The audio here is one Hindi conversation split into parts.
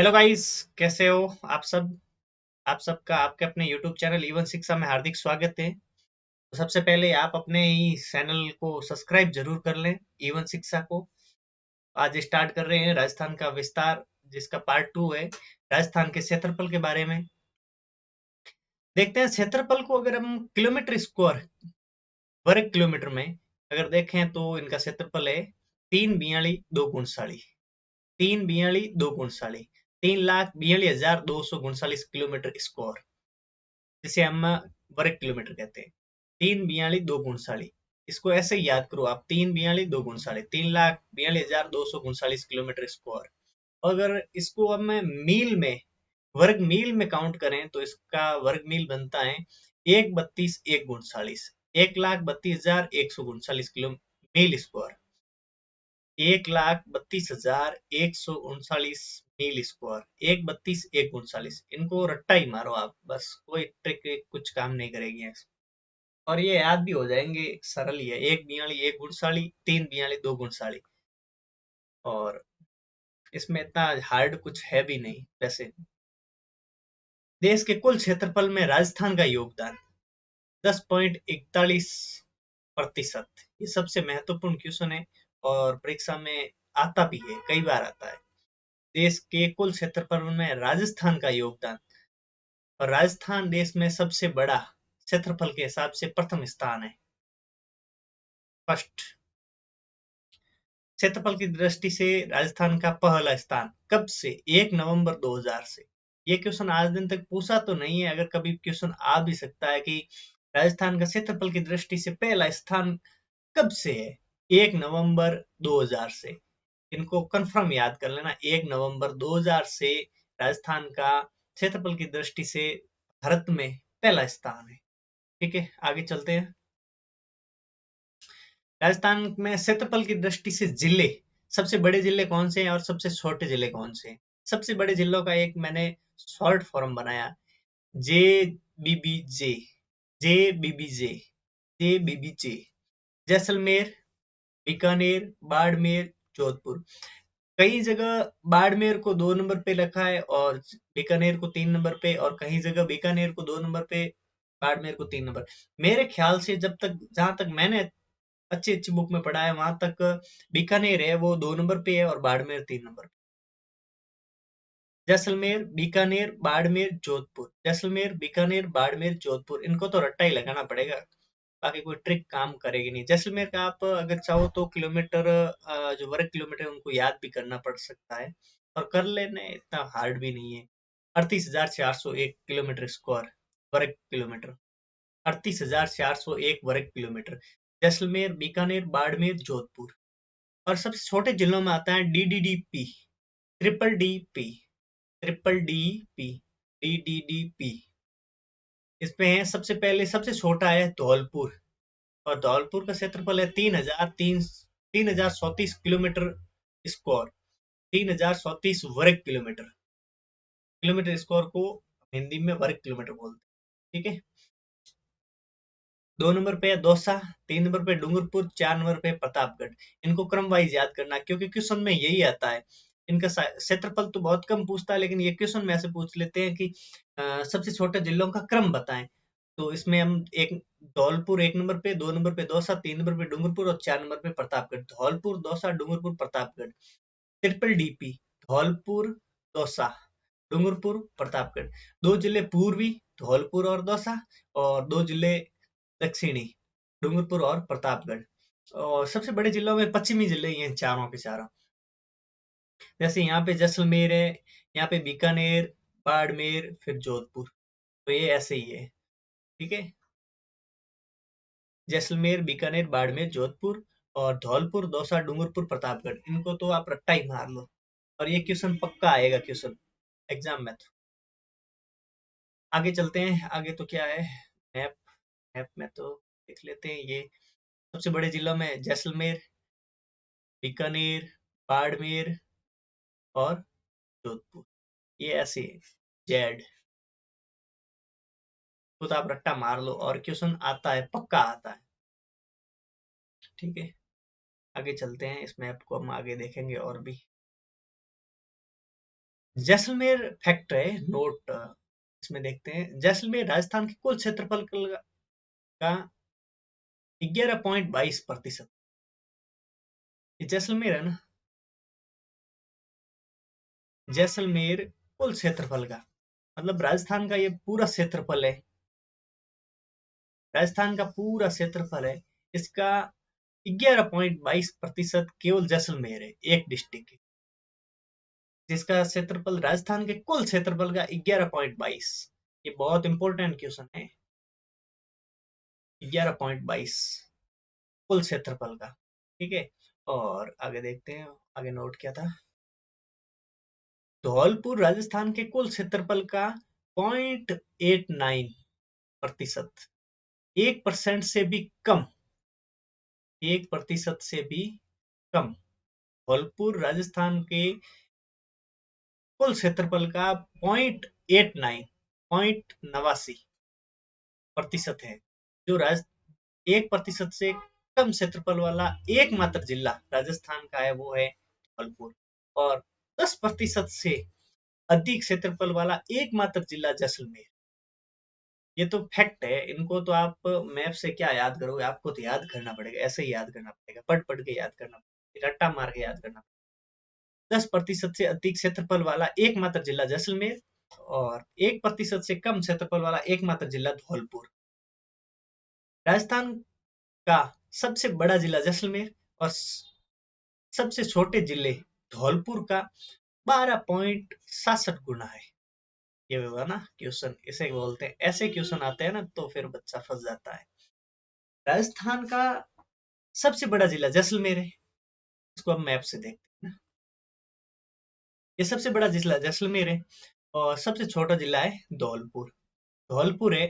हेलो गाइस, कैसे हो आप सब। आप सबका आपके अपने यूट्यूब चैनल इवन शिक्षा में हार्दिक स्वागत है। तो सबसे पहले आप अपने ही चैनल को सब्सक्राइब जरूर कर लें, इवन शिक्षा को। आज स्टार्ट कर रहे हैं राजस्थान का विस्तार, जिसका पार्ट 2 है, राजस्थान के क्षेत्रफल के बारे में। देखते हैं क्षेत्रफल को, अगर हम किलोमीटर स्क्वायर, वर्ग किलोमीटर में अगर देखें तो इनका क्षेत्रफल है 342 342 3,42,239 किलोमीटर स्क्वायर, जिसे हम वर्ग किलोमीटर कहते हैं। 342 इसको ऐसे ही याद करो आप, 342 3,42,239 किलोमीटर स्क्वायर। अगर इसको अब मैं मील में, वर्ग मील में काउंट करें तो इसका वर्ग मील बनता है 1,32,139 किलो मील स्क्वायर। 1,32,139 मील स्क्वायर, 1,32,139, इनको रट्टा ही मारो आप, बस कोई ट्रिक कुछ काम नहीं करेगी। और ये याद भी हो जाएंगे, सरल ही है, 1,42,139, 3,42,239। और इसमें इतना हार्ड कुछ है भी नहीं वैसे। देश के कुल क्षेत्रफल में राजस्थान का योगदान 10.41%। ये सबसे महत्वपूर्ण क्वेश्चन है और परीक्षा में आता भी है, कई बार आता है। देश के कुल क्षेत्रफल में राजस्थान का योगदान, और राजस्थान देश में सबसे बड़ा क्षेत्रफल के हिसाब से प्रथम स्थान है, फर्स्ट। क्षेत्रफल की दृष्टि से राजस्थान का पहला स्थान कब से? 1 नवंबर 2000 से। ये क्वेश्चन आज दिन तक पूछा तो नहीं है, अगर कभी क्वेश्चन आ भी सकता है कि राजस्थान का क्षेत्रफल की दृष्टि से पहला स्थान कब से है? 1 नवंबर 2000 से। इनको कंफर्म याद कर लेना, 1 नवंबर 2000 से राजस्थान का क्षेत्रफल की दृष्टि से भारत में पहला स्थान है। ठीक है, आगे चलते हैं। राजस्थान में क्षेत्रफल की दृष्टि से जिले, सबसे बड़े जिले कौन से हैं और सबसे छोटे जिले कौन से हैं? सबसे बड़े जिलों का एक मैंने शॉर्ट फॉर्म बनाया, जे बीबीजे, जे बीबीजे, जे बीबीजे। जैसलमेर, बीकानेर, बाड़मेर, जोधपुर। कई जगह बाड़मेर को 2 नंबर पे रखा है और बीकानेर को 3 नंबर पे, और कहीं जगह बीकानेर को 2 नंबर पे, बाड़मेर को 3 नंबर। मेरे ख्याल से जब तक, जहां तक मैंने अच्छी अच्छी बुक में पढ़ा है, वहां तक बीकानेर है वो 2 नंबर पे है और बाड़मेर 3 नंबर पे। जैसलमेर, बीकानेर, बाड़मेर, जोधपुर, जैसलमेर, बीकानेर, बाड़मेर, जोधपुर, इनको तो रट्टा ही लगाना पड़ेगा, बाकी कोई ट्रिक काम करेगी नहीं। जैसलमेर का आप अगर चाहो तो किलोमीटर, जो वर्ग किलोमीटर उनको याद भी करना पड़ सकता है, और कर लेने, इतना हार्ड भी नहीं है। 38,401 किलोमीटर स्क्वायर, वर्ग किलोमीटर। 38,401 वर्ग किलोमीटर। जैसलमेर, बीकानेर, बाड़मेर, जोधपुर। और सबसे छोटे जिलों में आता है DDDP, triple D P, triple D P, DDDP. इसमें है सबसे पहले, सबसे छोटा है धौलपुर, और धौलपुर का क्षेत्रफल है 3,034 किलोमीटर स्क्वायर, 3,034 वर्ग किलोमीटर। किलोमीटर स्क्वायर को हिंदी में वर्ग किलोमीटर बोलते हैं। ठीक है। 2 नंबर पे है दौसा, 3 नंबर पे डूंगरपुर, 4 नंबर पे प्रतापगढ़। इनको क्रम वाइज याद करना, क्योंकि क्वेश्चन में यही आता है। इनका क्षेत्रफल तो बहुत कम पूछता है, लेकिन ये क्वेश्चन में ऐसे पूछ लेते हैं कि सबसे छोटे जिलों का क्रम बताएं। तो इसमें हम एक, धौलपुर 1 नंबर पे, 2 नंबर पे दौसा, 3 नंबर पे डूंगरपुर और 4 नंबर पे प्रतापगढ़। Dhaulpur, Dausa, Dungarpur, Pratapgarh, triple DP. धौलपुर, दौसा, डूंगरपुर, प्रतापगढ़। दो जिले पूर्वी, धौलपुर और दौसा, और दो जिले दक्षिणी, डूंगरपुर और प्रतापगढ़। और सबसे बड़े जिलों में पश्चिमी जिले ही हैं, चारों के चारों। जैसे यहाँ पे जैसलमेर है, यहाँ पे बीकानेर, बाड़मेर, फिर जोधपुर। तो ये ऐसे ही है। ठीक है। जैसलमेर, बीकानेर, बाड़मेर, जोधपुर, और धौलपुर, दौसा, डूंगरपुर, प्रतापगढ़, इनको तो आप रट्टा ही मार लो, और ये क्वेश्चन पक्का आएगा, क्वेश्चन एग्जाम में तो। आगे चलते हैं, आगे तो क्या है, मैप। मैप में तो देख लेते हैं, ये सबसे बड़े जिलों में जैसलमेर, बीकानेर, बाड़मेर और जोधपुर, ये ऐसे है, जेड। खुद आप रट्टा मार लो और क्वेश्चन आता है, पक्का आता है। ठीक है, आगे चलते हैं, इस मैप को हम आगे देखेंगे और भी। जैसलमेर फैक्ट है, नोट इसमें देखते हैं। जैसलमेर राजस्थान के कुल क्षेत्रफल का 11.22%। ये जैसलमेर है ना, जैसलमेर कुल क्षेत्रफल का मतलब राजस्थान का ये पूरा क्षेत्रफल है, राजस्थान का पूरा क्षेत्रफल है, इसका 11.22% केवल जैसलमेर है, एक डिस्ट्रिक्ट है जिसका क्षेत्रफल राजस्थान के कुल क्षेत्रफल का 11.22। ये बहुत इंपॉर्टेंट क्वेश्चन है। 11.22 कुल क्षेत्रफल का, ठीक है। और आगे देखते हैं, आगे नोट क्या था। धौलपुर राजस्थान के कुल क्षेत्रफल का 0.89%, 1% से भी कम, 1% से भी कम। धौलपुर राजस्थान के कुल क्षेत्रफल का 0.89, 0.89% है। जो 1% से कम क्षेत्रफल वाला एकमात्र जिला राजस्थान का है वो है धौलपुर, और 10% से अधिक क्षेत्रफल वाला एकमात्र जिला जैसलमेर। ये तो फैक्ट है, इनको तो आप मैप से क्या याद करोगे, आपको तो याद करना पड़ेगा, ऐसे ही याद करना पड़ेगा, पढ़ पढ़ के याद करना पड़ेगा, रट्टा मार के याद करना पड़ेगा। 10% से अधिक क्षेत्रफल वाला एकमात्र जिला जैसलमेर, और 1% से कम क्षेत्रफल वाला एकमात्र जिला धौलपुर। राजस्थान का सबसे बड़ा जिला जैसलमेर और सबसे छोटे जिले धौलपुर का 12.67 गुना है। ये होगा ना क्वेश्चन, इसे बोलते हैं, ऐसे क्वेश्चन आते हैं ना तो फिर बच्चा फंस जाता है। राजस्थान का सबसे बड़ा जिला जैसलमेर है, इसको हम मैप से देखते हैं ना। ये सबसे बड़ा जिला जैसलमेर है और सबसे छोटा जिला है धौलपुर। धौलपुर है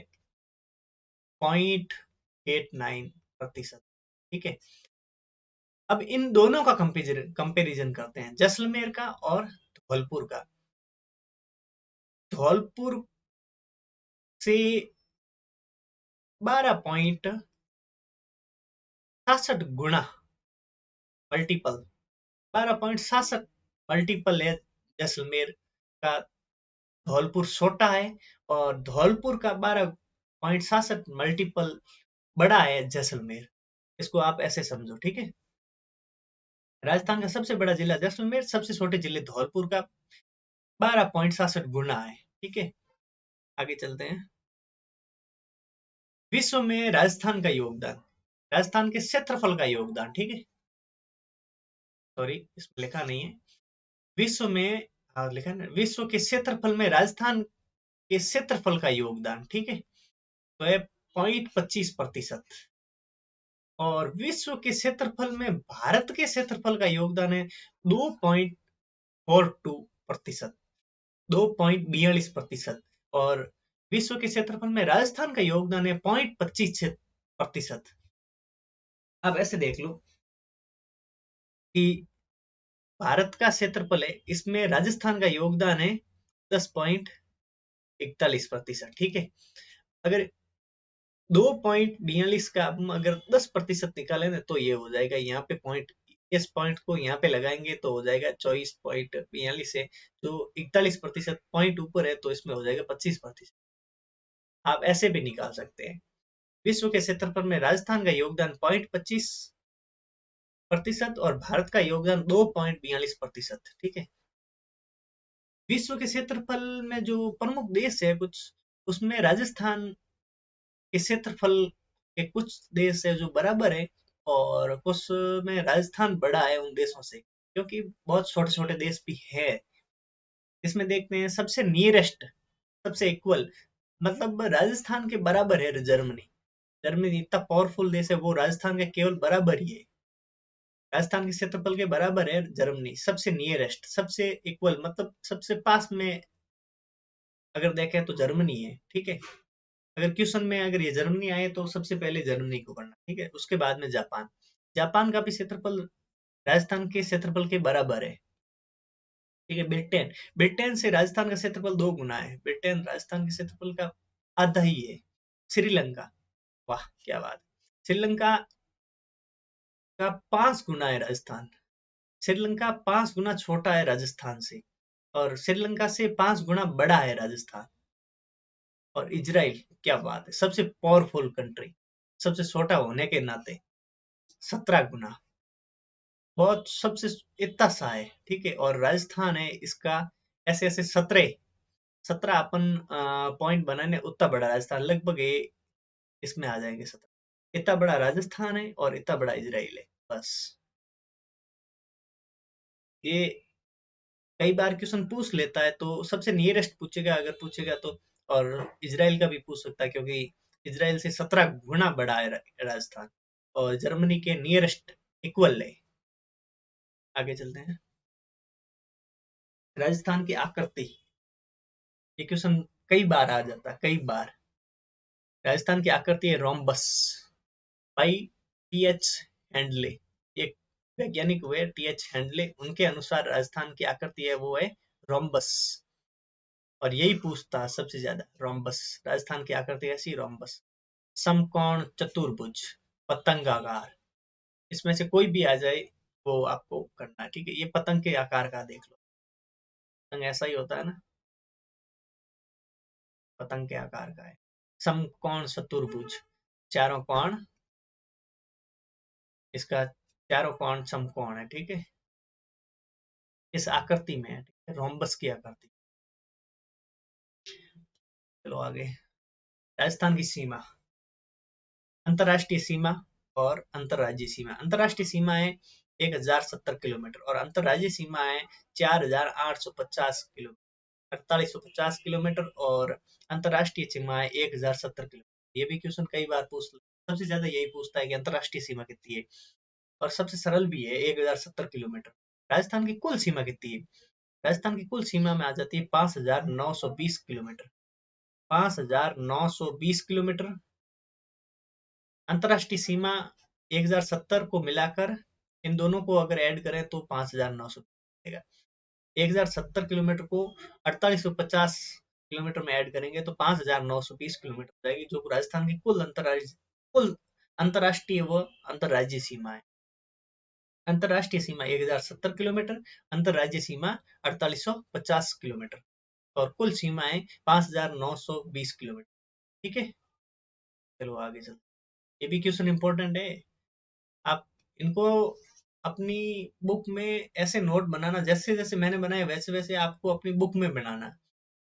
0.89%, ठीक है। अब इन दोनों का कंपेरिजन करते हैं, जैसलमेर का और धौलपुर का। धौलपुर से 12.67 गुना मल्टीपल, 12.67 मल्टीपल है जैसलमेर का। धौलपुर छोटा है और धौलपुर का 12.67 मल्टीपल बड़ा है जैसलमेर। इसको आप ऐसे समझो, ठीक है। राजस्थान का सबसे बड़ा जिला जैसलमेर, सबसे छोटे जिले धौलपुर का 12.67 गुना है, ठीक है। आगे चलते हैं। विश्व में राजस्थान का योगदान, राजस्थान के क्षेत्रफल का योगदान, ठीक है। सॉरी, इसमें लिखा नहीं है विश्व में, हाँ लिखा है ना, विश्व के क्षेत्रफल में राजस्थान के क्षेत्रफल का योगदान, ठीक है, तो है 0.25%। और विश्व के क्षेत्रफल में भारत के क्षेत्रफल का योगदान है 2.42%, 2.42%। और विश्व के क्षेत्रफल में राजस्थान का योगदान है 0.25%। अब ऐसे देख लो कि भारत का क्षेत्रफल है, इसमें राजस्थान का योगदान है 10.41%, ठीक है। अगर 2.42 का अगर 10% निकाले ना तो ये हो जाएगा, यहाँ पे पॉइंट, इस पॉइंट को यहाँ पे लगाएंगे तो हो जाएगा 24.42 है, जो 41% पॉइंट ऊपर है, तो इसमें हो जाएगा 25%। आप ऐसे भी निकाल सकते हैं। विश्व के क्षेत्रफल में राजस्थान का योगदान 0.25% और भारत का योगदान 2.42%, ठीक है। विश्व के क्षेत्रफल में जो प्रमुख देश है कुछ, उसमें राजस्थान के क्षेत्रफल के कुछ देश है जो बराबर है, और कुछ में राजस्थान बड़ा है उन देशों से, क्योंकि बहुत छोटे छोटे देश भी है। इसमें देखते हैं सबसे नियरेस्ट, सबसे इक्वल, मतलब राजस्थान के बराबर है जर्मनी। जर्मनी इतना पावरफुल देश है, वो राजस्थान के केवल बराबर ही है। राजस्थान के क्षेत्रफल के बराबर है जर्मनी। सबसे नियरेस्ट, सबसे इक्वल, मतलब सबसे पास में अगर देखें तो जर्मनी है, ठीक है। अगर क्वेश्चन में अगर ये जर्मनी आए तो सबसे पहले जर्मनी को पढ़ना, ठीक है। उसके बाद में जापान, जापान का भी क्षेत्रफल राजस्थान के क्षेत्रफल के बराबर है, ठीक है। ब्रिटेन, ब्रिटेन से राजस्थान का क्षेत्रफल 2 गुना है, ब्रिटेन राजस्थान के क्षेत्रफल का आधा ही है। श्रीलंका, वाह क्या बात, श्रीलंका का 5 गुना है राजस्थान, श्रीलंका 5 गुना छोटा है राजस्थान से। और श्रीलंका से 5 गुना बड़ा है राजस्थान। और इजराइल, क्या बात है, सबसे पावरफुल कंट्री, सबसे छोटा होने के नाते 17 गुना, बहुत सबसे इतना सा है, ठीक है। और राजस्थान है इसका, ऐसे ऐसे 17 अपन पॉइंट बनाने, उतना बड़ा राजस्थान, लगभग ये इसमें आ जाएंगे 17। इतना बड़ा राजस्थान है और इतना बड़ा इजराइल है, बस। ये कई बार क्वेश्चन पूछ लेता है, तो सबसे नियरेस्ट पूछेगा अगर पूछेगा तो। और इजराइल का भी पूछ सकता है, क्योंकि इजराइल से 17 गुना बड़ा है राजस्थान, और जर्मनी के नियरेस्ट इक्वल है। आगे चलते हैं। राजस्थान की आकृति, ये क्वेश्चन कई बार आ जाता है, कई बार। राजस्थान की आकृति है rhombus, by T H handle. एक वैज्ञानिक हुए टी एच हैंडले, उनके अनुसार राजस्थान की आकृति है वो है रोम्बस। और यही पूछता है सबसे ज्यादा, रोम्बस, राजस्थान की आकृति ऐसी रोम्बस। समकोण चतुर्भुज, पतंगाकार, इसमें से कोई भी आ जाए वो आपको करना है, ठीक है। ये पतंग के आकार का देख लो, पतंग ऐसा ही होता है ना, पतंग के आकार का है। समकोण चतुर्भुज, चारों कोण, इसका चारों कोण समकोण है, ठीक है। इस आकृति में है, ठीक है, रोम्बस की आकृति। चलो आगे। राजस्थान की सीमा, अंतरराष्ट्रीय सीमा और अंतरराज्यीय सीमा। अंतरराष्ट्रीय सीमा है 1070 किलोमीटर, और अंतरराज्यीय सीमा है 4850 किलोमीटर, 4850 किलोमीटर। और अंतरराष्ट्रीय सीमा है 1070 किलोमीटर। ये भी क्वेश्चन कई बार सबसे ज्यादा यही पूछता है कि अंतरराष्ट्रीय सीमा कितनी है, और सबसे सरल भी है 1070 किलोमीटर। राजस्थान की कुल सीमा कितनी है? राजस्थान की कुल सीमा में आ जाती है 5920 किलोमीटर, 5920 किलोमीटर। अंतरराष्ट्रीय सीमा 1070 को मिलाकर, इन दोनों को अगर ऐड करें तो 5900 मिलेगा। 1070 किलोमीटर को 4850 किलोमीटर में ऐड करेंगे तो 5920 किलोमीटर हो जाएगी, जो राजस्थान की कुल अंतरराष्ट्रीय व अंतरराज्यीय सीमा है। अंतरराष्ट्रीय सीमा 1070 किलोमीटर, अंतरराज्यीय सीमा 4850 किलोमीटर, और कुल सीमा है 5920 किलोमीटर, ठीक है। चलो आगे चलते। ये भी क्वेश्चन इंपॉर्टेंट है। आप इनको अपनी बुक में ऐसे नोट बनाना, जैसे जैसे मैंने बनाए वैसे वैसे आपको अपनी बुक में बनाना।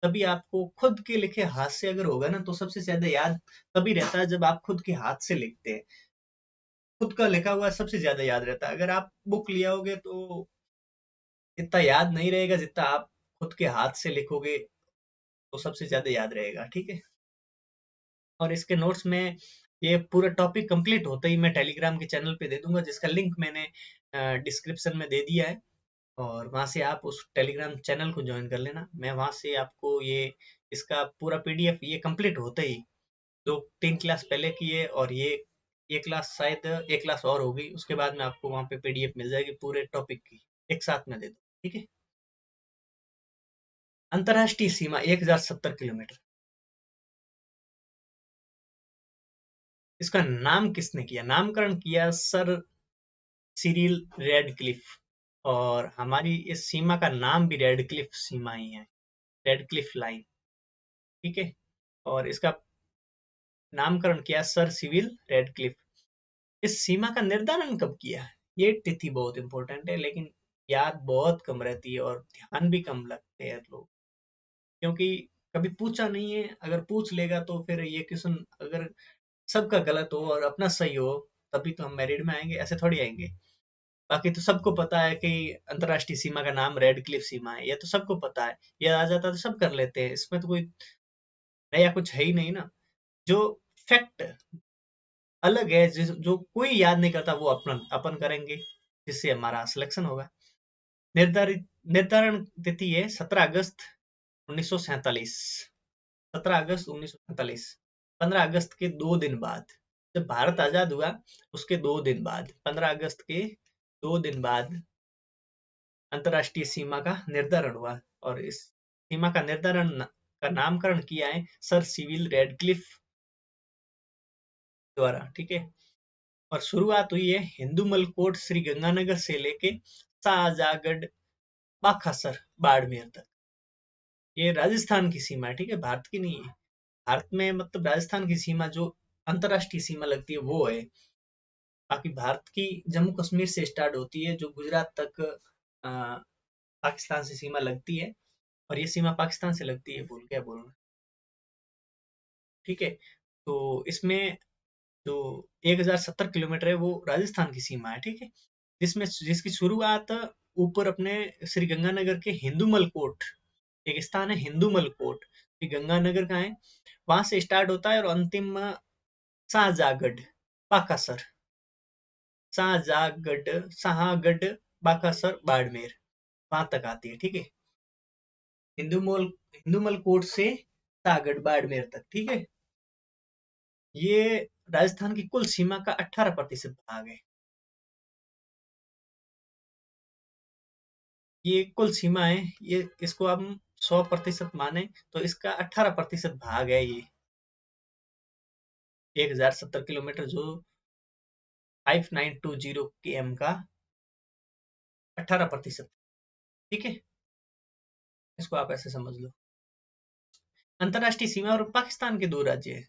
तभी आपको खुद के लिखे हाथ से अगर होगा ना, तो सबसे ज्यादा याद तभी रहता है जब आप खुद के हाथ से लिखते हैं। खुद का लिखा हुआ सबसे ज्यादा याद रहता है। अगर आप बुक ले आओगे तो इतना याद नहीं रहेगा, जितना आप खुद के हाथ से लिखोगे तो सबसे ज्यादा याद रहेगा, ठीक है। और इसके नोट्स में ये पूरा टॉपिक कंप्लीट होते ही मैं टेलीग्राम के चैनल पे दे दूंगा, जिसका लिंक मैंने डिस्क्रिप्शन में दे दिया है। और वहां से आप उस टेलीग्राम चैनल को ज्वाइन कर लेना। मैं वहां से आपको ये इसका पूरा पीडीएफ, ये कंप्लीट होते ही, 2-3 क्लास पहले की है, और ये क्लास शायद एक क्लास और होगी, उसके बाद में आपको वहां पे पीडीएफ मिल जाएगी पूरे टॉपिक की, एक साथ में दे दो, ठीक है। अंतरराष्ट्रीय सीमा 1070 किलोमीटर, इसका नाम किसने किया, नामकरण किया सर सिरिल रेडक्लिफ। और हमारी इस सीमा का नाम भी रेडक्लिफ सीमा ही है, रेडक्लिफ लाइन, ठीक है। और इसका नामकरण किया सर सिविल रेडक्लिफ। इस सीमा का निर्धारण कब किया? ये तिथि बहुत इंपॉर्टेंट है, लेकिन याद बहुत कम रहती है और ध्यान भी कम लगते हैं लोग, क्योंकि कभी पूछा नहीं है। अगर पूछ लेगा तो फिर ये क्वेश्चन, अगर सबका गलत हो और अपना सही हो, तभी तो हम मेरिट में आएंगे, ऐसे थोड़ी आएंगे। बाकी तो सबको पता है कि अंतरराष्ट्रीय सीमा का नाम रेड क्लिफ सीमा है, ये तो सबको पता है, ये आ जाता तो सब कर लेते हैं, इसमें तो कोई नया कुछ है ही नहीं ना। जो फैक्ट अलग है, जो कोई याद नहीं करता, वो अपन अपन करेंगे, जिससे हमारा सिलेक्शन होगा। निर्धारित निर्धारण तिथि है 17 अगस्त 1947, 17 अगस्त 1947, 15 अगस्त के 2 दिन बाद, जब भारत आजाद हुआ उसके 2 दिन बाद, 15 अगस्त के 2 दिन बाद अंतरराष्ट्रीय सीमा का निर्धारण हुआ। और इस सीमा का निर्धारण का नामकरण किया है सर सिविल रेडक्लिफ द्वारा, ठीक है। और शुरुआत हुई है हिंदूमल कोट श्री गंगानगर से लेके शाहजहाँगढ़ बाखासर बाड़मेर तक, ये राजस्थान की सीमा है, ठीक है, भारत की नहीं है। भारत में मतलब राजस्थान की सीमा जो अंतरराष्ट्रीय सीमा लगती है वो है। बाकी भारत की जम्मू कश्मीर से स्टार्ट होती है, जो गुजरात तक पाकिस्तान से सीमा लगती है, और ये सीमा पाकिस्तान से लगती है, भूल क्या बोलना। ठीक है, तो इसमें जो 1070 किलोमीटर है वो राजस्थान की सीमा है, ठीक है, जिसमें जिसकी शुरुआत ऊपर अपने श्री गंगानगर के हिंदूमल कोट, एक स्थान है हिंदूमल कोट, श्री गंगानगर का है, वहां से स्टार्ट होता है और अंतिम शाहजागढ़ बाकासर, शाहगढ़ बाकासर बाड़मेर, वहां तक आती है, ठीक है। हिंदूमल हिंदूमल कोट से शाहगढ़ बाड़मेर तक, ठीक है। ये राजस्थान की कुल सीमा का 18% भाग है। ये कुल सीमा है, ये इसको हम 100% माने तो इसका 18% भाग है ये, 1070 किलोमीटर जो 5920 km का 18%, ठीक है। इसको आप ऐसे समझ लो। अंतरराष्ट्रीय सीमा और पाकिस्तान के दो राज्य है,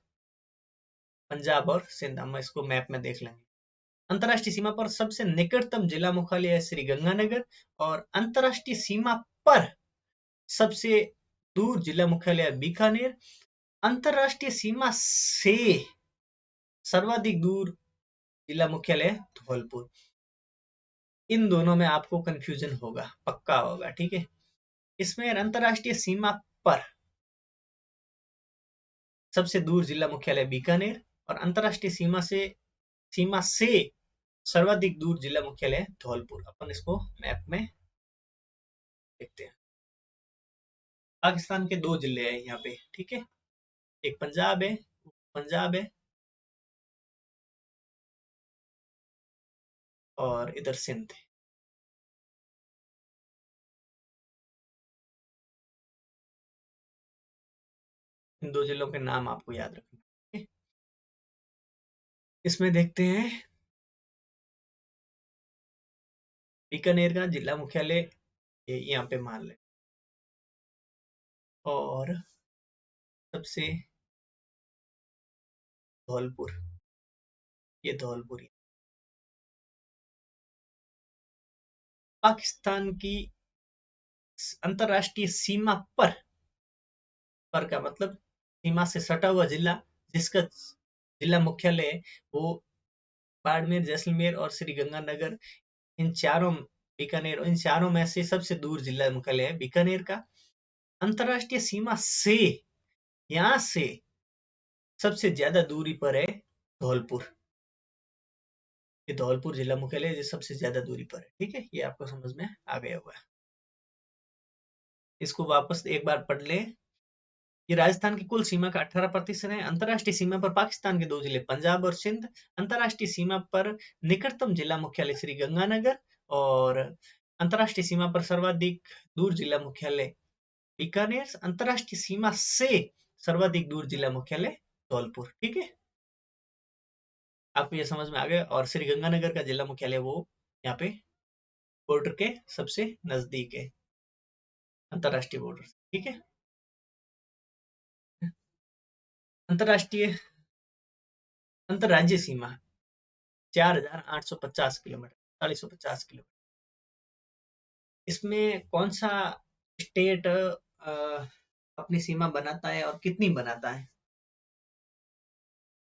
पंजाब और सिंध, हम इसको मैप में देख लेंगे। अंतरराष्ट्रीय सीमा पर सबसे निकटतम जिला मुख्यालय है श्री गंगानगर, और अंतरराष्ट्रीय सीमा पर सबसे दूर जिला मुख्यालय है बीकानेर। अंतरराष्ट्रीय सीमा से सर्वाधिक दूर जिला मुख्यालय है धौलपुर। इन दोनों में आपको कंफ्यूजन होगा, पक्का होगा, ठीक है। इसमें अंतरराष्ट्रीय सीमा पर सबसे दूर जिला मुख्यालय बीकानेर, और अंतरराष्ट्रीय सीमा से सर्वाधिक दूर जिला मुख्यालय धौलपुर। अपन इसको मैप में देखते हैं। पाकिस्तान के दो जिले हैं यहाँ पे, ठीक है, एक पंजाब है और इधर सिंध है। इन दो जिलों के नाम आपको याद रखना है, ठीक है? इसमें देखते हैं बीकानेर का जिला मुख्यालय ये यहाँ पे मान ले, और सबसे धौलपुर, ये धौलपुर पाकिस्तान की अंतरराष्ट्रीय सीमा पर का मतलब सीमा से सटा हुआ जिला, जिसका जिला मुख्यालय है वो बाड़मेर, जैसलमेर और श्री गंगानगर, इन चारों, बीकानेर, इन चारों में से सबसे दूर जिला मुख्यालय है बीकानेर का। अंतरराष्ट्रीय सीमा से, यहाँ से सबसे ज्यादा दूरी पर है धौलपुर। ये धौलपुर जिला मुख्यालय है, जो सबसे ज्यादा दूरी पर है, ठीक है। ये आपको समझ में आ गया होगा। इसको वापस एक बार पढ़ ले। ये राजस्थान की कुल सीमा का 18% है। अंतरराष्ट्रीय सीमा पर पाकिस्तान के दो जिले पंजाब और सिंध। अंतरराष्ट्रीय सीमा पर निकटतम जिला मुख्यालय श्री गंगानगर, और अंतरराष्ट्रीय सीमा पर सर्वाधिक दूर जिला मुख्यालय बीकानेर। अंतरराष्ट्रीय सीमा से सर्वाधिक दूर जिला मुख्यालय धौलपुर, ठीक है। आपको ये समझ में आ गया। और श्री गंगानगर का जिला मुख्यालय वो यहाँ पे बॉर्डर के सबसे नजदीक है, अंतरराष्ट्रीय बॉर्डर, ठीक है। अंतरराष्ट्रीय अंतरराज्यीय सीमा 4850 किलोमीटर, 4850 किलोमीटर। इसमें कौन सा स्टेट अपनी सीमा बनाता है और कितनी बनाता है?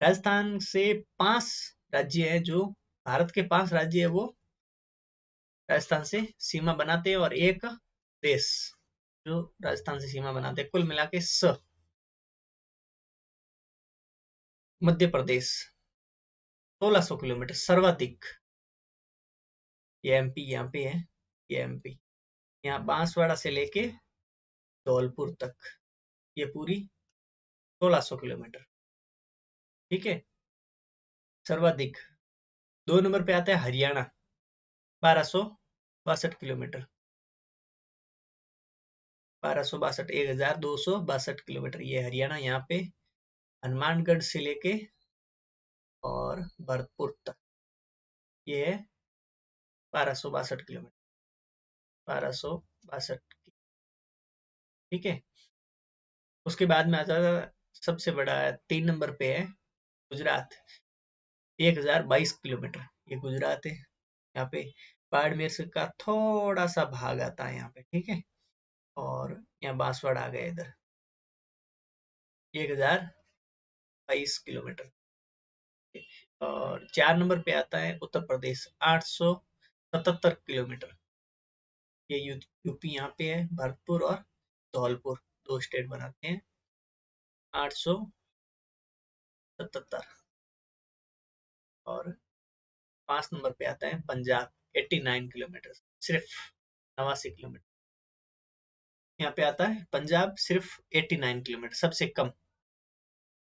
राजस्थान से 5 राज्य है, जो भारत के 5 राज्य है वो राजस्थान से सीमा बनाते हैं, और एक देश जो राजस्थान से सीमा बनाते हैं, कुल मिला के मध्य प्रदेश 1600 किलोमीटर सर्वाधिक। ये एमपी यहाँ पे है, ये एमपी, यहाँ बांसवाड़ा से लेके धौलपुर तक ये पूरी 1600 किलोमीटर, ठीक है, सर्वाधिक। 2 नंबर पे आता है हरियाणा, 1262 किलोमीटर, 1262, 1262 किलोमीटर, ये हरियाणा। यहाँ पे हनुमानगढ़ से लेके और भरतपुर तक ये है 1262 किलोमीटर, 1262, ठीक है। उसके बाद में आता है सबसे बड़ा 3 नंबर पे है गुजरात, 1022 किलोमीटर। ये गुजरात है। यहाँ पे बाड़मेर से का थोड़ा सा भाग आता है यहाँ पे, ठीक है। और यहाँ बांसवाड़ा आ गया इधर, 1022 किलोमीटर। और 4 नंबर पे आता है उत्तर प्रदेश, 877 किलोमीटर। ये यूपी यहाँ पे है, भरतपुर और धौलपुर दो स्टेट बनाते हैं, 877। और 5 नंबर पे आता है पंजाब, 89 किलोमीटर, सिर्फ 89 किलोमीटर। यहाँ पे आता है पंजाब, सिर्फ 89 किलोमीटर, सबसे कम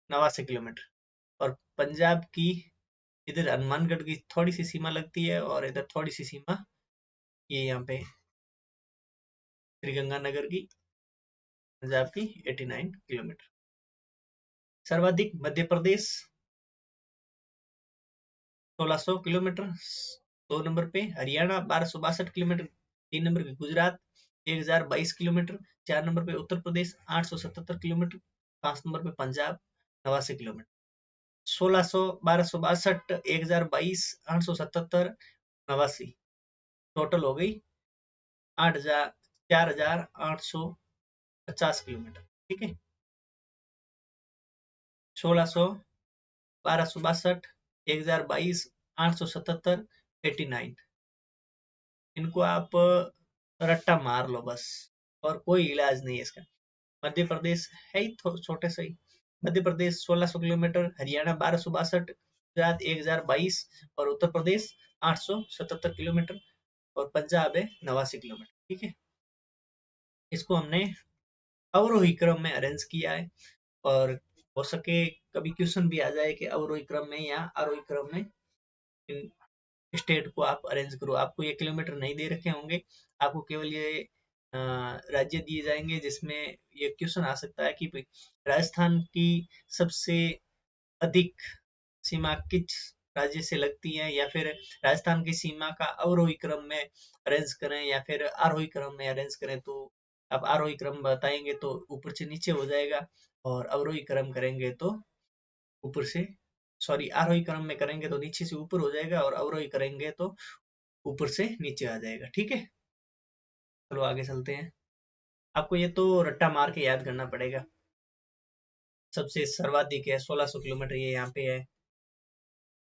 89 किलोमीटर। और पंजाब की इधर हनुमानगढ़ की थोड़ी सी सीमा लगती है, और इधर थोड़ी सी सीमा ये यहाँ पे श्री गंगानगर की, पंजाब की 89 किलोमीटर। सर्वाधिक मध्य प्रदेश 1600 किलोमीटर, 2 नंबर पे हरियाणा 1262 किलोमीटर, 3 नंबर पे गुजरात 1022 किलोमीटर, 4 नंबर पे उत्तर प्रदेश 877 किलोमीटर, 5 नंबर पे पंजाब 89 किलोमीटर। 1600, 1262, 1022, 877, 89, टोटल हो गई 8000, 4850 किलोमीटर, ठीक है। 1600, 1262, 1022, 877, 89, इनको आप रट्टा मार लो बस, और कोई इलाज नहीं है इसका। मध्य प्रदेश है ही छोटे से ही। मध्य प्रदेश 1600 किलोमीटर, हरियाणा 1262, गुजरात 1022, और उत्तर प्रदेश 877 किलोमीटर, और पंजाब है 89 किलोमीटर, ठीक है। इसको हमने अवरोही क्रम में अरेंज किया है, और हो सके कभी क्वेश्चन भी आ जाए कि अवरोही क्रम में या आरोही क्रम में इन स्टेट को आप अरेंज करो। आपको ये किलोमीटर नहीं दे रखे होंगे, आपको केवल ये राज्य दिए जाएंगे जिसमें ये क्वेश्चन आ सकता है कि भाई राजस्थान की सबसे अधिक सीमा किस राज्य से लगती है, या फिर राजस्थान की सीमा का अवरोही क्रम में अरेंज करें या फिर आरोही क्रम में अरेंज करें। तो आप आरोही क्रम बताएंगे तो ऊपर से नीचे हो जाएगा, और अवरोही क्रम करेंगे तो ऊपर से, सॉरी, आरोही क्रम में करेंगे तो नीचे से ऊपर हो जाएगा, और अवरोही करेंगे तो ऊपर से नीचे आ जाएगा, ठीक है। चलो आगे चलते हैं। आपको ये तो रट्टा मार के याद करना पड़ेगा। सबसे सर्वाधिक है 1600 किलोमीटर, ये यहाँ पे है।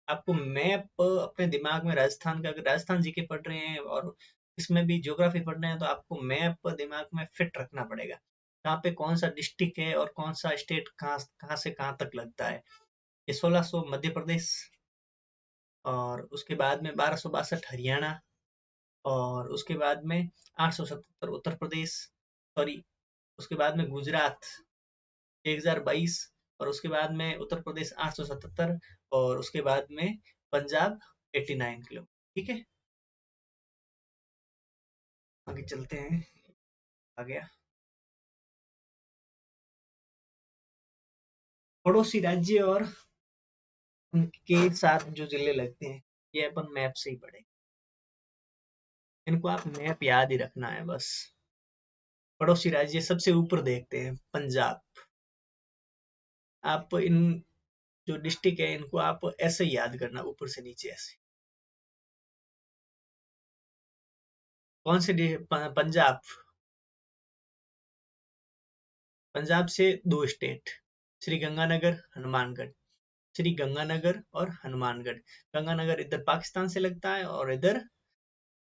आपको मैप अपने दिमाग में राजस्थान का, अगर राजस्थान जीके पढ़ रहे हैं और इसमें भी ज्योग्राफी पढ़ रहे हैं, तो आपको मैप दिमाग में फिट रखना पड़ेगा, कहाँ पे कौन सा डिस्ट्रिक्ट है और कौन सा स्टेट कहाँ कहाँ से कहाँ तक लगता है। ये 1600 मध्य प्रदेश, और उसके बाद में 1262 हरियाणा, और उसके बाद में 877 उत्तर प्रदेश, सॉरी, उसके बाद में गुजरात 1022, और उसके बाद में उत्तर प्रदेश 877, और उसके बाद में पंजाब 89 किलोमीटर, ठीक है। आगे चलते हैं। आ गया पड़ोसी राज्य और उनके साथ जो जिले लगते हैं, ये अपन मैप से ही पढ़े। इनको आप मैप याद ही रखना है बस। पड़ोसी राज्य सबसे ऊपर देखते हैं पंजाब। आप इन जो डिस्ट्रिक्ट है इनको आप ऐसे ही याद करना, ऊपर से नीचे ऐसे। कौन से पंजाब, पंजाब से दो स्टेट, श्री गंगानगर, हनुमानगढ़। श्री गंगानगर और हनुमानगढ़। गंगानगर इधर पाकिस्तान से लगता है और इधर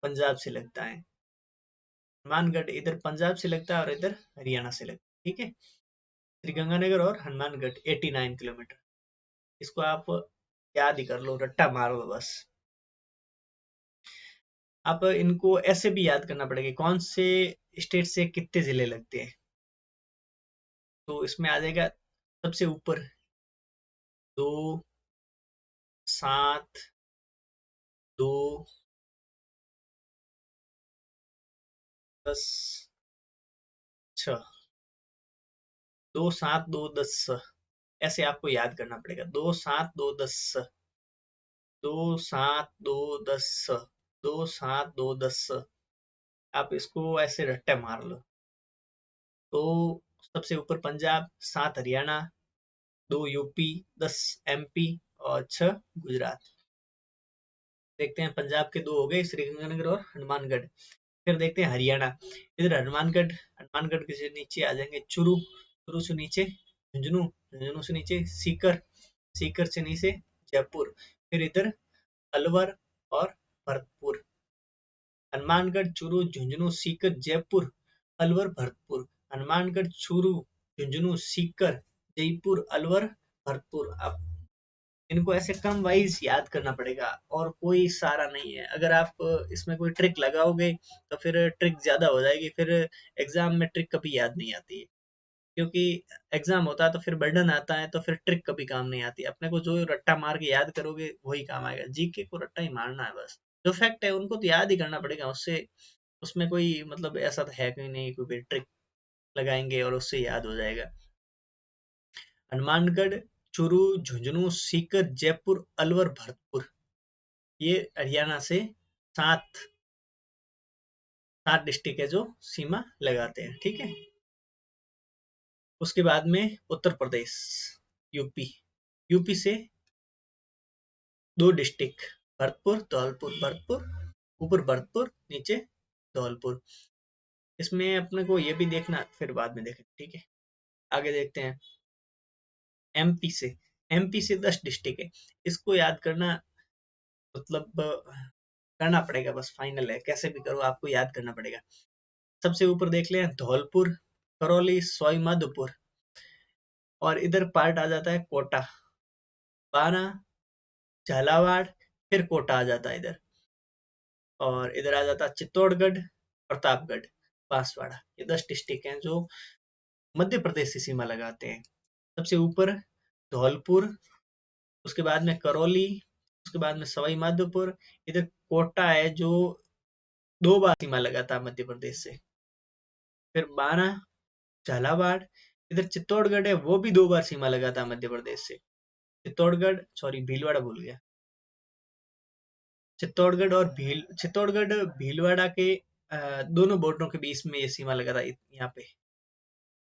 पंजाब से लगता है। हनुमानगढ़ इधर पंजाब से लगता है और इधर हरियाणा से लगता है, ठीक है। श्री गंगानगर और हनुमानगढ़ 89 किलोमीटर। इसको आप याद ही कर लो, रट्टा मार लो बस। आप इनको ऐसे भी याद करना पड़ेगा कौन से स्टेट से कितने जिले लगते हैं। तो इसमें आ जाएगा सबसे ऊपर 2, 7, 2, 10, 6, 2, 7, 2, 10, ऐसे आपको याद करना पड़ेगा। 2, 7, 2, 10, 2, 7, 2, 10, 2, 7, 2, 10। आप इसको ऐसे रट्टे मार लो। 2, सबसे ऊपर पंजाब, 7 हरियाणा, 2 यूपी, 10 एमपी और 6 गुजरात। देखते हैं, पंजाब के 2 हो गए, श्रीगंगानगर और हनुमानगढ़। फिर देखते हैं हरियाणा। इधर हनुमानगढ़, हनुमानगढ़ के से नीचे आ जाएंगे चुरू, चुरू से नीचे झुंझुनू, झुंझुनू से नीचे सीकर, सीकर से नीचे जयपुर। फिर इधर अलवर और भरतपुर। हनुमानगढ़, चूरू, झुंझुनू, सीकर, जयपुर, अलवर, भरतपुर। हनुमानगढ़, चूरू, झुंझुनू, सीकर, जयपुर, अलवर, भरतपुर। अब इनको ऐसे क्रम वाइज याद करना पड़ेगा और कोई सारा नहीं है। अगर आप इसमें कोई ट्रिक लगाओगे तो फिर ट्रिक ज्यादा हो जाएगी, फिर एग्जाम में ट्रिक कभी याद नहीं आती है। क्योंकि एग्जाम होता है तो फिर बर्डन आता है, तो फिर ट्रिक कभी काम नहीं आती। अपने को जो रट्टा मार के याद करोगे वही काम आएगा। जीके को रट्टा ही मारना है बस। जो फैक्ट है उनको तो याद ही करना पड़ेगा, उससे उसमें कोई मतलब ऐसा तो है कि नहीं कोई ट्रिक लगाएंगे और उससे याद हो जाएगा। हनुमानगढ़, चूरू, झुंझुनू, सीकर, जयपुर, अलवर, भरतपुर, ये हरियाणा से 7 7 डिस्ट्रिक्ट है जो सीमा लगाते हैं। ठीक है। उसके बाद में उत्तर प्रदेश, यूपी। यूपी से 2 डिस्ट्रिक्ट, भरतपुर, धौलपुर। भरतपुर, ऊपर भरतपुर, नीचे धौलपुर। इसमें अपने को ये भी देखना, फिर बाद में देखें। ठीक है। आगे देखते हैं एमपी से। एमपी से 10 डिस्ट्रिक्ट है। इसको याद करना मतलब करना पड़ेगा, बस फाइनल है। कैसे भी करो आपको याद करना पड़ेगा। सबसे ऊपर देख लें धौलपुर, करौली, सवाई माधोपुर, और इधर पार्ट आ जाता है कोटा, बाना, झालावाड़, फिर कोटा आ जाता है इधर, और इधर आ जाता है चित्तौड़गढ़, प्रतापगढ़, बांसवाड़ा। ये 10 डिस्ट्रिक्ट हैं जो मध्य प्रदेश से सीमा लगाते हैं। सबसे ऊपर धौलपुर, उसके बाद में करौली, उसके बाद में सवाई माधोपुर, इधर कोटा है जो 2 बार सीमा लगाता है मध्य प्रदेश से। फिर बाना, झालावाड़, इधर चित्तौड़गढ़ है, वो भी 2 बार सीमा लगाता है मध्य प्रदेश से। चित्तौड़गढ़, सॉरी भीलवाड़ा भूल गया। चित्तौड़गढ़ भीलवाड़ा के दोनों बॉर्डरों के बीच में ये सीमा लगा था यहाँ पे।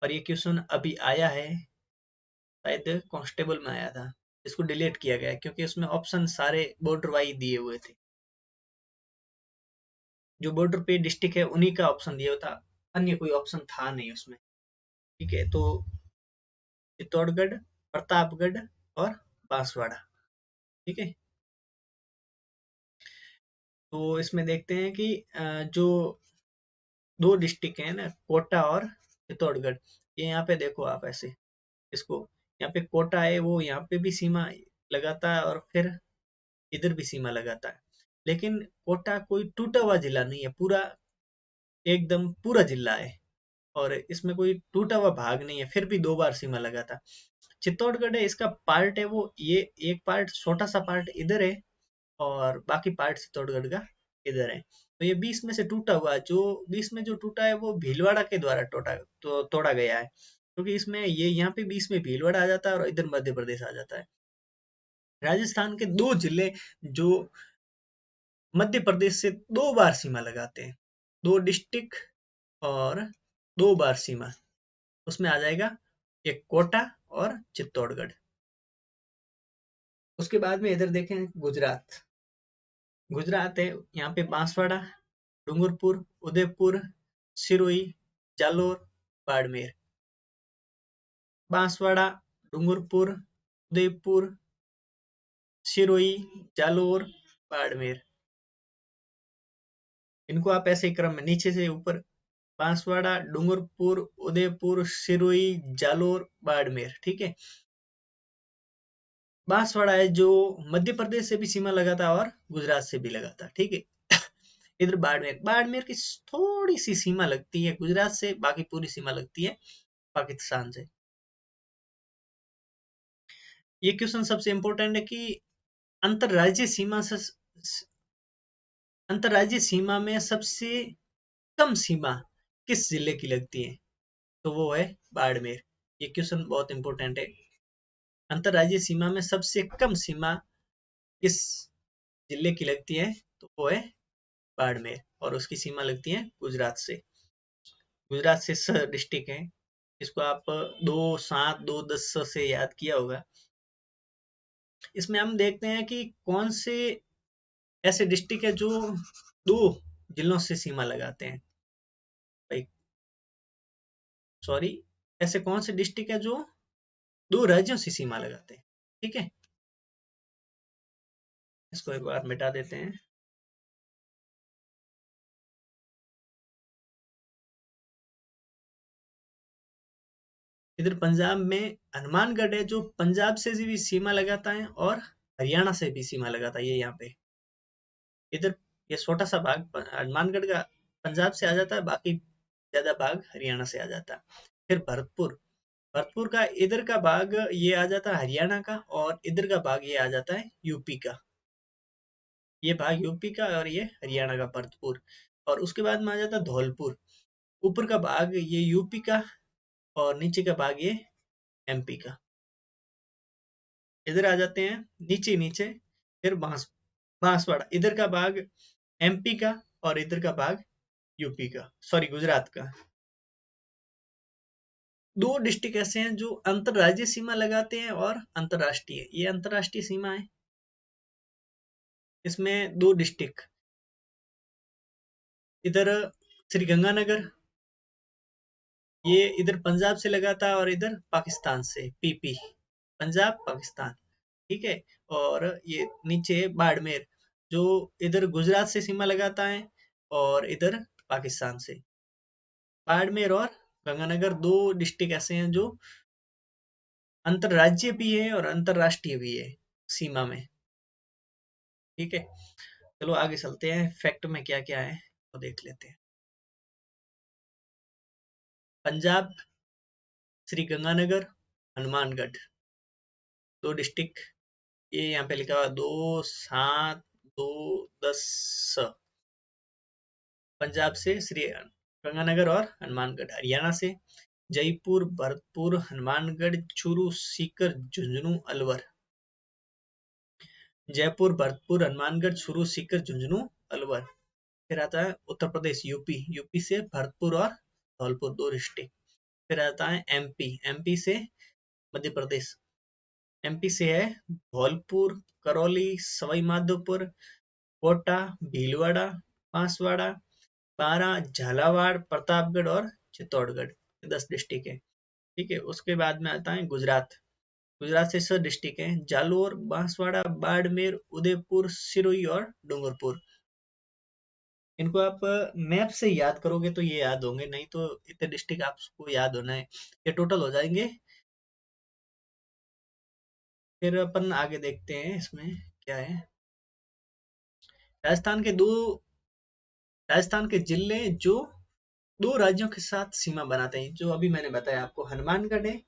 और ये क्वेश्चन अभी आया है, शायद कांस्टेबल में आया था। इसको डिलीट किया गया क्योंकि उसमें ऑप्शन सारे बॉर्डर वाइज दिए हुए थे। जो बॉर्डर पे डिस्ट्रिक्ट है उन्हीं का ऑप्शन दिया हुआ था, अन्य कोई ऑप्शन था नहीं उसमें। ठीक है। तो चित्तौड़गढ़, प्रतापगढ़ और बांसवाड़ा। ठीक है। तो इसमें देखते हैं कि जो 2 डिस्ट्रिक्ट है ना, कोटा और चित्तौड़गढ़, ये यहाँ पे देखो आप ऐसे इसको, यहाँ पे कोटा है वो यहाँ पे भी सीमा लगाता है और फिर इधर भी सीमा लगाता है। लेकिन कोटा कोई टूटा हुआ जिला नहीं है, पूरा एकदम पूरा जिला है, और इसमें कोई टूटा हुआ भाग नहीं है, फिर भी 2 बार सीमा लगाता है। चित्तौड़गढ़ है इसका पार्ट है वो, ये एक पार्ट, छोटा सा पार्ट इधर है और बाकी पार्ट चित्तौड़गढ़ का इधर है। तो ये 20 में से टूटा हुआ है, जो 20 में जो टूटा है वो भीलवाड़ा के द्वारा तोड़ा गया है, क्योंकि इसमें ये यहाँ पे 20 में भीलवाड़ा आ जाता है और इधर मध्य प्रदेश आ जाता है। राजस्थान के 2 जिले जो मध्य प्रदेश से 2 बार सीमा लगाते हैं, 2 डिस्ट्रिक्ट और 2 बार सीमा, उसमें आ जाएगा एक कोटा और चित्तौड़गढ़। उसके बाद में इधर देखें गुजरात। गुजरात है, यहाँ पे बांसवाड़ा, डूंगरपुर, उदयपुर, सिरोही, जालोर, बाड़मेर। बांसवाड़ा, डूंगरपुर, उदयपुर, सिरोही, जालोर, बाड़मेर। इनको आप ऐसे क्रम में नीचे से ऊपर, बांसवाड़ा, डूंगरपुर, उदयपुर, सिरोही, जालोर, बाड़मेर। ठीक है। बांसवाड़ा है जो मध्य प्रदेश से भी सीमा लगाता है और गुजरात से भी लगाता है। ठीक है। इधर बाड़मेर, बाड़मेर की थोड़ी सी सीमा लगती है गुजरात से, बाकी पूरी सीमा लगती है पाकिस्तान से। ये क्वेश्चन सबसे इंपॉर्टेंट है कि अंतरराज्यीय सीमा से अंतरराज्यीय सीमा में सबसे कम सीमा किस जिले की लगती है, तो वो है बाड़मेर। ये क्वेश्चन बहुत इंपॉर्टेंट है। अंतरराज्यीय सीमा में सबसे कम सीमा किस जिले की लगती है, तो वो है बाड़मेर, और उसकी सीमा लगती है गुजरात से। गुजरात से 6 डिस्ट्रिक्ट है, इसको आप 2, 7, 2, 10 से याद किया होगा। इसमें हम देखते हैं कि कौन से ऐसे डिस्ट्रिक्ट है जो दो जिलों से सीमा लगाते हैं। भाई सॉरी, ऐसे कौन से डिस्ट्रिक्ट है जो दो राज्यों से सीमा लगाते हैं। ठीक है, इसको एक बार मिटा देते हैं। इधर पंजाब में हनुमानगढ़ है जो पंजाब से भी सीमा लगाता है और हरियाणा से भी सीमा लगाता है। ये यहाँ पे इधर ये छोटा सा भाग हनुमानगढ़ का पंजाब से आ जाता है, बाकी ज्यादा भाग हरियाणा से आ जाता है। फिर भरतपुर, भरतपुर का इधर का भाग ये आ जाता है हरियाणा का, और इधर का भाग ये आ जाता है यूपी का। ये भाग यूपी का और ये हरियाणा का भरतपुर। और उसके बाद में आ जाता है धौलपुर। ऊपर का भाग ये यूपी का और नीचे का भाग ये एमपी का। इधर आ जाते हैं नीचे नीचे। फिर बांसवाड़ा, इधर का भाग एमपी का और इधर का भाग यूपी का, सॉरी गुजरात का। दो डिस्ट्रिक्ट ऐसे हैं जो अंतरराज्यीय सीमा लगाते हैं और अंतरराष्ट्रीय, ये अंतरराष्ट्रीय सीमा है। इसमें दो डिस्ट्रिक्ट, इधर श्री गंगानगर, ये इधर पंजाब से लगाता है और इधर पाकिस्तान से, पीपी, पंजाब पाकिस्तान। ठीक है, और ये नीचे बाड़मेर जो इधर गुजरात से सीमा लगाता है और इधर पाकिस्तान से। बाड़मेर और गंगानगर दो डिस्ट्रिक्ट ऐसे हैं जो अंतरराज्यीय भी है और अंतरराष्ट्रीय भी है सीमा में। ठीक है, चलो आगे चलते हैं, फैक्ट में क्या क्या है तो देख लेते हैं। पंजाब, श्री गंगानगर, हनुमानगढ़, दो डिस्ट्रिक्ट। ये यहाँ पे लिखा हुआ 2, 7, 2, 10। पंजाब से श्री गंगानगर और हनुमानगढ़। हरियाणा से जयपुर, भरतपुर, हनुमानगढ़, चूरू, सीकर, झुंझुनू, अलवर। जयपुर, भरतपुर, हनुमानगढ़, चूरू, सीकर, झुंझुनू, अलवर। फिर आता है उत्तर प्रदेश, यूपी, यूपी से भरतपुर और धौलपुर, दो डिस्ट्रिक्ट। फिर आता है एमपी, एमपी से मध्य प्रदेश, एमपी से है धौलपुर, करौली, सवाई माधोपुर, कोटा, भीलवाड़ा, बांसवाड़ा, बारां, झालावाड़, प्रतापगढ़ और चित्तौड़गढ़। 10 डिस्ट्रिक्ट है। ठीक है, उसके बाद में आता है गुजरात। गुजरात से 6 डिस्ट्रिक्ट है, जालोर, बांसवाड़ा, बाड़मेर, उदयपुर, सिरोही और डूंगरपुर। इनको आप मैप से याद करोगे तो ये याद होंगे, नहीं तो इतने डिस्ट्रिक्ट आपको याद होना है, ये टोटल हो जाएंगे। फिर अपन आगे देखते हैं इसमें क्या है। राजस्थान के दो राजस्थान के जिले जो दो राज्यों के साथ सीमा बनाते हैं, जो अभी मैंने बताया आपको, हनुमानगढ़ है,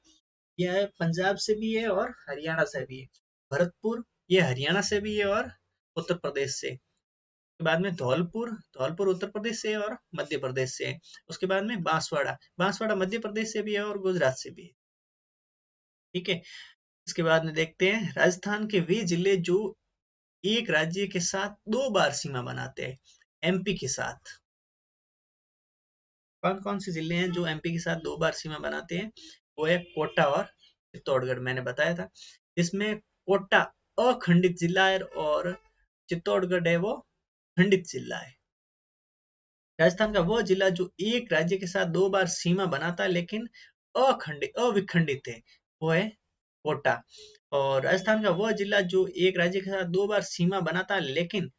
यह पंजाब से भी है और हरियाणा से भी है। भरतपुर, ये हरियाणा से भी है और उत्तर प्रदेश से। उसके बाद में धौलपुर, धौलपुर उत्तर प्रदेश से है और मध्य प्रदेश से है। उसके बाद में बांसवाड़ा, बांसवाड़ा मध्य प्रदेश से भी है और गुजरात से भी है। ठीक है, इसके बाद में देखते हैं राजस्थान के वे जिले जो एक राज्य के साथ दो बार सीमा बनाते हैं एमपी के साथ। कौन कौन से जिले हैं जो एमपी के साथ दो बार सीमा बनाते हैं? वो है कोटा और चित्तौड़गढ़, मैंने बताया था। इसमें कोटा अखंडित जिला है और चित्तौड़गढ़ है वो खंडित जिला है। राजस्थान का वो जिला जो एक राज्य के साथ दो बार सीमा बनाता है लेकिन अविखंडित है, वो है कोटा। और राजस्थान का वो जिला जो एक राज्य के साथ दो बार सीमा बनाता है लेकिन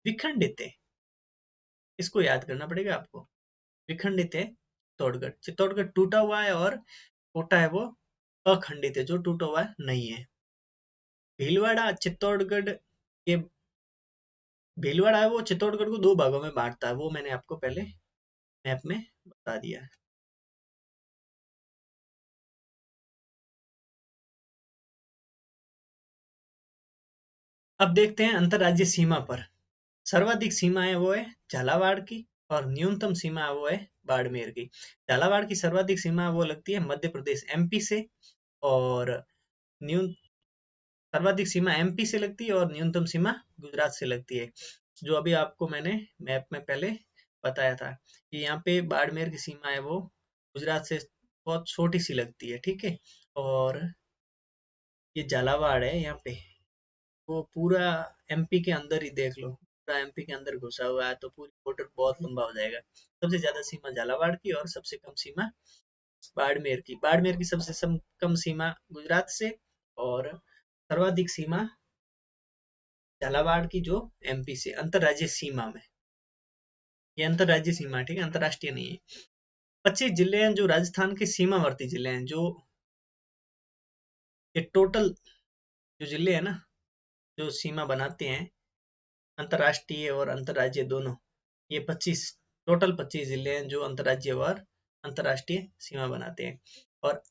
विखंडित है, इसको याद करना पड़ेगा आपको। विखंडित है चित्तौड़गढ़, चित्तौड़गढ़ टूटा हुआ है और कोटा है वो अखंडित है, जो टूटा हुआ नहीं है। भीलवाड़ा चित्तौड़गढ़ के भीलवाड़ा है वो चित्तौड़गढ़ को दो भागों में बांटता है, वो मैंने आपको पहले मैप में बता दिया है। अब देखते हैं अंतरराज्यीय सीमा पर। सर्वाधिक सीमा है वो है झालावाड़ की और न्यूनतम सीमा है वो है बाड़मेर की। झालावाड़ की सर्वाधिक सीमा वो लगती है मध्य प्रदेश एमपी से, और न्यून सर्वाधिक सीमा एमपी से लगती है और न्यूनतम सीमा गुजरात से लगती है, जो अभी आपको मैंने मैप में पहले बताया था कि यहाँ पे बाड़मेर की सीमा है वो गुजरात से बहुत छोटी सी लगती है, ठीक है। और ये झालावाड़ है यहाँ पे, वो पूरा एमपी के अंदर ही देख लो, पूरा एमपी के अंदर घुसा हुआ है, तो पूरी बॉर्डर बहुत लंबा हो जाएगा। सबसे ज्यादा सीमा झालावाड़ की और सबसे कम सीमा बाड़मेर की। बाड़मेर की सबसे कम सीमा गुजरात से, और सर्वाधिक सीमा झालावाड़ की, जो एमपी से अंतरराज्यीय सीमा में। ये अंतरराज्यीय सीमा है, ठीक है, अंतरराष्ट्रीय नहीं है। 25 जिले हैं जो राजस्थान के सीमावर्ती जिले हैं, जो ये टोटल जो जिले हैं ना, जो सीमा बनाते हैं अंतरराष्ट्रीय और अंतरराज्यीय दोनों, ये 25, टोटल 25 जिले हैं जो अंतरराज्यीय और अंतरराष्ट्रीय सीमा बनाते हैं। और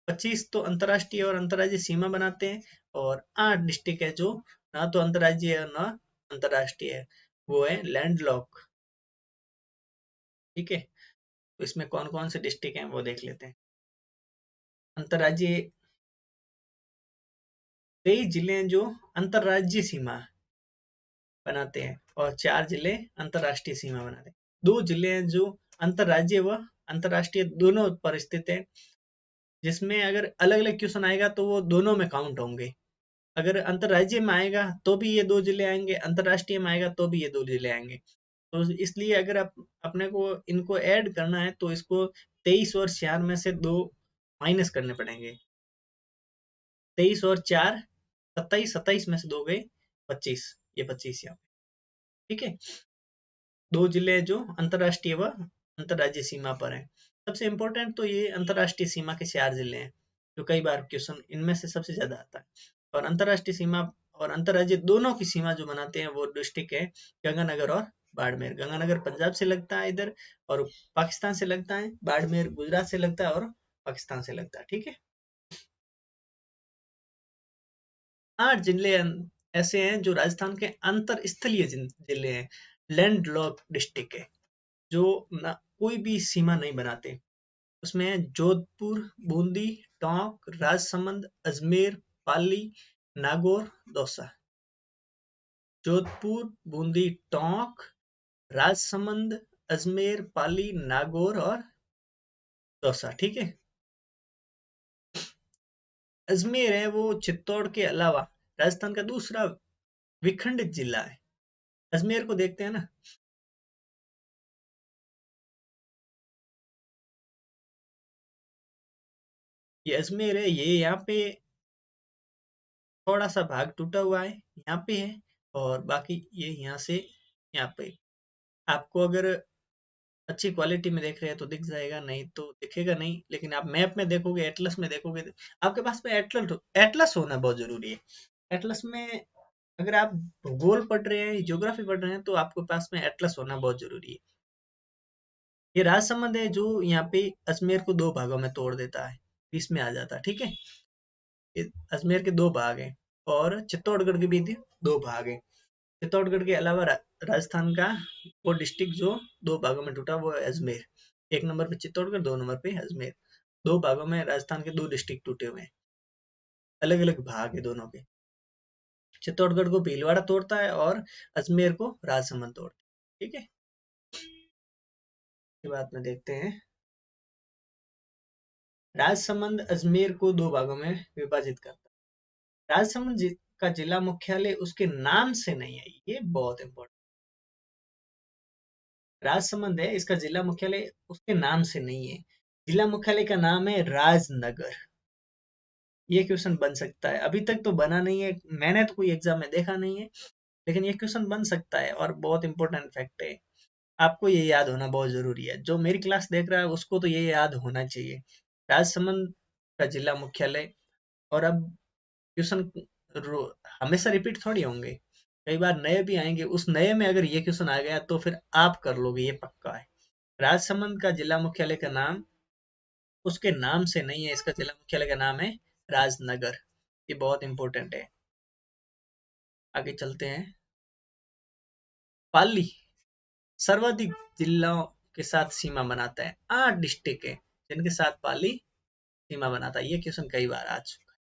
25 तो अंतरराष्ट्रीय और अंतरराज्यीय सीमा बनाते हैं, और 8 डिस्ट्रिक्ट है जो ना तो अंतरराज्यीय है ना अंतरराष्ट्रीय है, वो है लैंडलॉक, ठीक है। तो इसमें कौन कौन से डिस्ट्रिक्ट हैं वो देख लेते हैं। अंतरराज्यीय 23 जिले हैं जो अंतरराज्यीय सीमा बनाते हैं, और 4 जिले अंतरराष्ट्रीय सीमा बनाते हैं। 2 जिले हैं जो अंतरराज्यीय व अंतरराष्ट्रीय दोनों पर स्थित है, जिसमें अगर अलग अलग क्वेश्चन आएगा तो वो दोनों में काउंट होंगे। अगर अंतरराज्यीय में आएगा तो भी ये 2 जिले आएंगे, अंतरराष्ट्रीय में आएगा तो भी ये 2 जिले आएंगे। तो इसलिए अगर आप अपने को इनको ऐड करना है तो इसको 23 और 4 में से 2 माइनस करने पड़ेंगे। 23 और 4 27, 27 में से 2 गए 25, ये 25 यहाँ पे, ठीक है। 2 जिले जो अंतरराष्ट्रीय व अंतरराज्यीय सीमा पर हैं। सबसे इंपॉर्टेंट तो ये अंतरराष्ट्रीय सीमा के 4 जिले हैं, जो कई बार क्वेश्चन इनमें से सबसे ज्यादा आता है। और अंतरराष्ट्रीय सीमा और अंतरराज्यीय दोनों की सीमा जो बनाते हैं वो डिस्ट्रिक्ट है गंगानगर और बाड़मेर। गंगानगर पंजाब से लगता है इधर, और पाकिस्तान से लगता है। बाड़मेर गुजरात से लगता है और पाकिस्तान से लगता है, ठीक है। 8 जिले ऐसे हैं जो राजस्थान के अंतर स्थलीय जिले हैं, लैंड लॉक डिस्ट्रिक्ट है, जो ना कोई भी सीमा नहीं बनाते। उसमें है जोधपुर, बूंदी, टोंक, राजसमंद, अजमेर, पाली, नागौर, दौसा। जोधपुर, बूंदी, टोंक, राजसमंद, अजमेर, पाली, नागौर और दौसा, ठीक है। अजमेर है वो चित्तौड़ के अलावा राजस्थान का दूसरा विखंडित जिला है। अजमेर को देखते हैं ना, ये अजमेर है, ये यहाँ पे थोड़ा सा भाग टूटा हुआ है, यहाँ पे है, और बाकी ये यहाँ से यहाँ पे। आपको अगर अच्छी क्वालिटी में देख रहे हैं तो दिख जाएगा, नहीं तो दिखेगा नहीं। लेकिन आप मैप में देखोगे, एटलस में देखोगे, आपके पास में एटलस एटलस होना बहुत जरूरी है। एटलस में अगर आप भूगोल पढ़ रहे हैं, ज्योग्राफी पढ़ रहे हैं, तो आपके पास में एटलस होना बहुत जरूरी है। ये राजसमंद है जो यहाँ पे अजमेर को 2 भागों में तोड़ देता है, बीच में आ जाता है, ठीक है। ये अजमेर के 2 भाग हैं, और चित्तौड़गढ़ के भी 2 भाग हैं। चित्तौड़गढ़ के अलावा राजस्थान का वो डिस्ट्रिक्ट जो 2 भागों में टूटा वो है अजमेर। 1 नंबर पे चित्तौड़गढ़, 2 नंबर पे अजमेर। 2 भागों में राजस्थान के 2 डिस्ट्रिक्ट टूटे हुए हैं, अलग अलग भाग है दोनों के। चित्तौड़गढ़ को भीलवाड़ा तोड़ता है और अजमेर को राजसमंद तोड़ता है, ठीक है। इसके बाद में देखते हैं, राजसमंद अजमेर को 2 भागों में विभाजित करता है। राजसमंद का जिला मुख्यालय उसके नाम से नहीं है, ये बहुत इंपॉर्टेंट। राजसमंद है, इसका जिला मुख्यालय उसके नाम से नहीं है, जिला मुख्यालय का नाम है राजनगर। ये क्वेश्चन बन सकता है, अभी तक तो बना नहीं है, मैंने तो कोई एग्जाम में देखा नहीं है, लेकिन ये क्वेश्चन बन सकता है और बहुत इंपॉर्टेंट फैक्ट है। आपको ये याद होना बहुत जरूरी है, जो मेरी क्लास देख रहा है उसको तो ये याद होना चाहिए, राजसमंद का जिला मुख्यालय। और अब क्वेश्चन हमेशा रिपीट थोड़ी होंगे, कई बार नए भी आएंगे, उस नए में अगर ये क्वेश्चन आ गया तो फिर आप कर लोगे, ये पक्का है। राजसमंद का जिला मुख्यालय का नाम उसके नाम से नहीं है, इसका जिला मुख्यालय का नाम है राजनगर। ये बहुत इंपॉर्टेंट है। आगे चलते हैं। पाली सर्वाधिक जिलों के साथ सीमा बनाता है, 8 डिस्ट्रिक्ट है जिनके साथ पाली सीमा बनाता है। ये क्वेश्चन कई बार आ चुका है,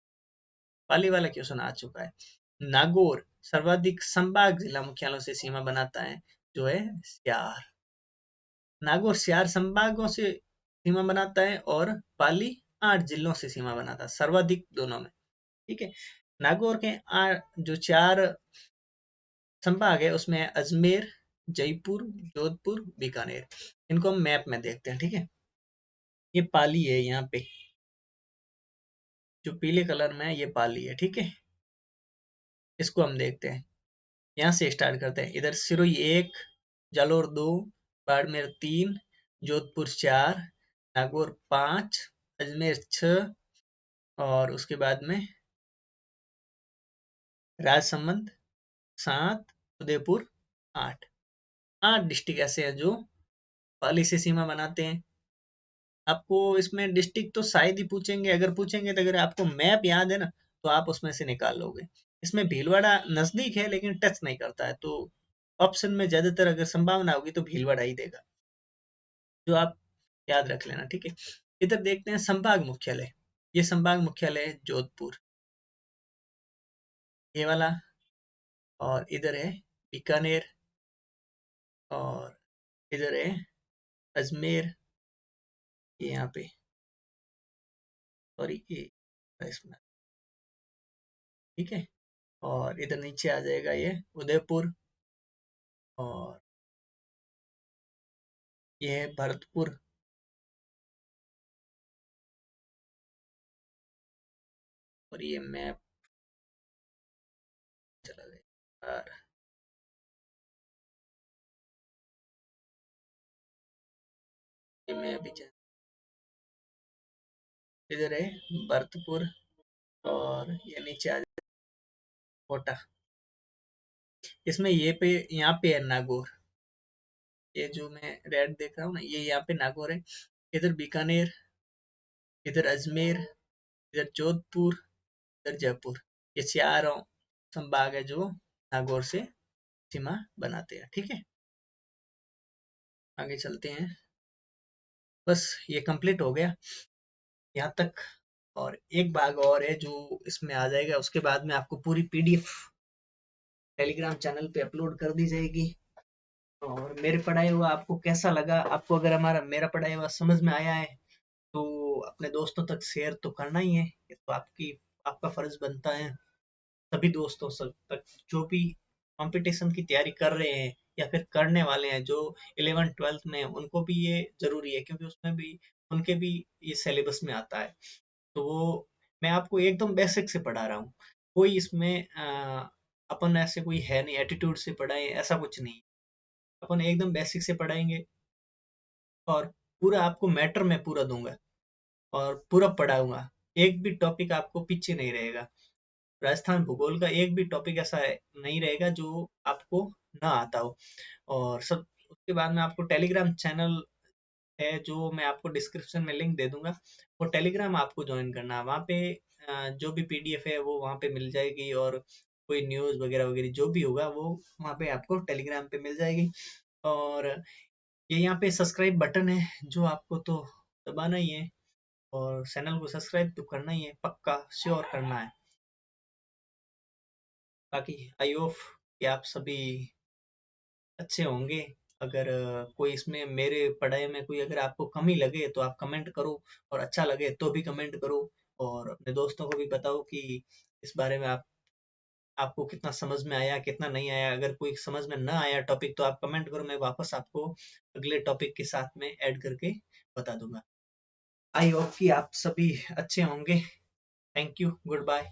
पाली वाला क्वेश्चन आ चुका है। नागौर सर्वाधिक संभाग जिला मुख्यालयों से सीमा बनाता है, जो है सियार। नागौर सियार संभागों से सीमा बनाता है और पाली 8 जिलों से सीमा बनाता है, सर्वाधिक दोनों में। ठीक है। नागौर के जो 4 संभाग है उसमें है अजमेर, जयपुर, जोधपुर, बीकानेर। इनको हम मैप में देखते हैं। ठीक है। ये पाली है, यहाँ पे जो पीले कलर में है ये पाली है। ठीक है। इसको हम देखते हैं, यहाँ से स्टार्ट करते हैं। इधर सिरोही 1, जालोर 2, बाड़मेर 3, जोधपुर 4, नागौर 5, अजमेर 6 और उसके बाद में राजसमंद 7, उदयपुर 8। 8 डिस्ट्रिक्ट ऐसे हैं जो पाली से सीमा बनाते हैं। आपको इसमें डिस्ट्रिक्ट तो शायद ही पूछेंगे, अगर पूछेंगे तो अगर आपको मैप याद है ना तो आप उसमें से निकाल लोगे। इसमें भीलवाड़ा नजदीक है लेकिन टच नहीं करता है, तो ऑप्शन में ज्यादातर अगर संभावना होगी तो भीलवाड़ा ही देगा, जो आप याद रख लेना। ठीक है। इधर देखते हैं संभाग मुख्यालय। ये संभाग मुख्यालय है जोधपुर, ये वाला। और इधर है बीकानेर, और इधर है अजमेर, ये यहाँ पे, सॉरी ये इसमें। ठीक है। और इधर नीचे आ जाएगा ये उदयपुर, और ये है भरतपुर, और ये मैप चला गया, और ये मैं अभी इधर है भरतपुर, और ये नीचे आ जाए कोटा। इसमें ये पे यहाँ पे है नागौर, ये जो मैं रेड देख रहा हूँ ना ये यहाँ पे नागौर है। इधर बीकानेर, इधर अजमेर, इधर जोधपुर, इधर जयपुर। ये चारों संभाग है जो नागौर से सीमा बनाते हैं। ठीक है। आगे चलते हैं। बस ये कंप्लीट हो गया यहाँ तक, और एक भाग और है जो इसमें आ जाएगा, उसके बाद में आपको पूरी पीडीएफ टेलीग्राम चैनल पे अपलोड कर दी जाएगी। और मेरे पढ़ाई हुआ आपको कैसा लगा, आपको अगर मेरा पढ़ाई हुआ समझ में आया है तो अपने दोस्तों तक शेयर तो करना ही है, ये तो आपका फर्ज बनता है। सभी दोस्तों सब तक जो भी कंपटीशन की तैयारी कर रहे हैं या फिर करने वाले हैं, जो 11th 12th में हैं, उनको भी ये जरूरी है, क्योंकि उसमें भी उनके भी ये सिलेबस में आता है। तो वो मैं आपको एकदम बेसिक से पढ़ा रहा हूँ। कोई इसमें अपन ऐसे कोई है नहीं एटीट्यूड से पढ़ाए, ऐसा कुछ नहीं। अपन एकदम बेसिक से पढ़ाएंगे, और पूरा आपको मैटर में पूरा दूंगा और पूरा पढ़ाऊंगा। एक भी टॉपिक आपको पीछे नहीं रहेगा। राजस्थान भूगोल का एक भी टॉपिक ऐसा नहीं रहेगा जो आपको ना आता हो। और सब उसके बाद में आपको टेलीग्राम चैनल है जो मैं आपको डिस्क्रिप्शन में लिंक दे दूंगा, वो टेलीग्राम आपको ज्वाइन करना है। वहाँ पे जो भी पीडीएफ है वो वहाँ पे मिल जाएगी, और कोई न्यूज़ वगैरह वगैरह जो भी होगा वो वहाँ पे आपको टेलीग्राम पे मिल जाएगी। और ये यहाँ पे सब्सक्राइब बटन है जो आपको तो दबाना ही है, और चैनल को सब्सक्राइब तो करना ही है, पक्का श्योर करना है। बाकी आई होप कि आप सभी अच्छे होंगे। अगर कोई इसमें मेरे पढ़ाई में कोई अगर आपको कमी लगे तो आप कमेंट करो, और अच्छा लगे तो भी कमेंट करो, और अपने दोस्तों को भी बताओ कि इस बारे में आपको कितना समझ में आया कितना नहीं आया। अगर कोई समझ में ना आया टॉपिक तो आप कमेंट करो, मैं वापस आपको अगले टॉपिक के साथ में ऐड करके बता दूंगा। आई होप कि आप सभी अच्छे होंगे। Thank you, good bye.